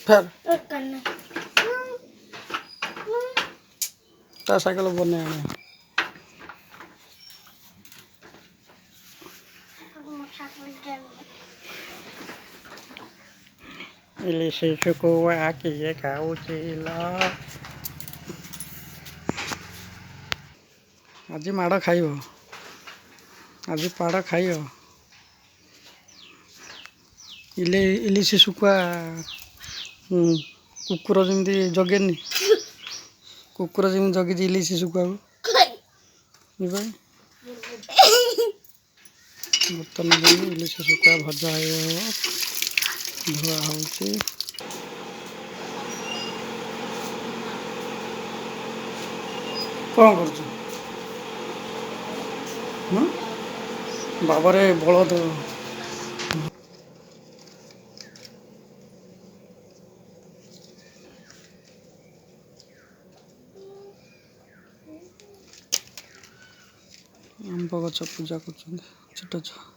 फिर ता साइकिल बने आने इलिशी शुकुआ किए खाऊला आज माड़ खाइब आज पाड़ खाइब इलिशी शुकुआ कुकुर जमी जगेनि कुकुर जमी जगी इलिशी शुकुआ बर्तमान इलिशी शुकुआ भजा हो धुआ हो कौन कर बाबारे बलद आंब गछ पूजा कर छोट छुआ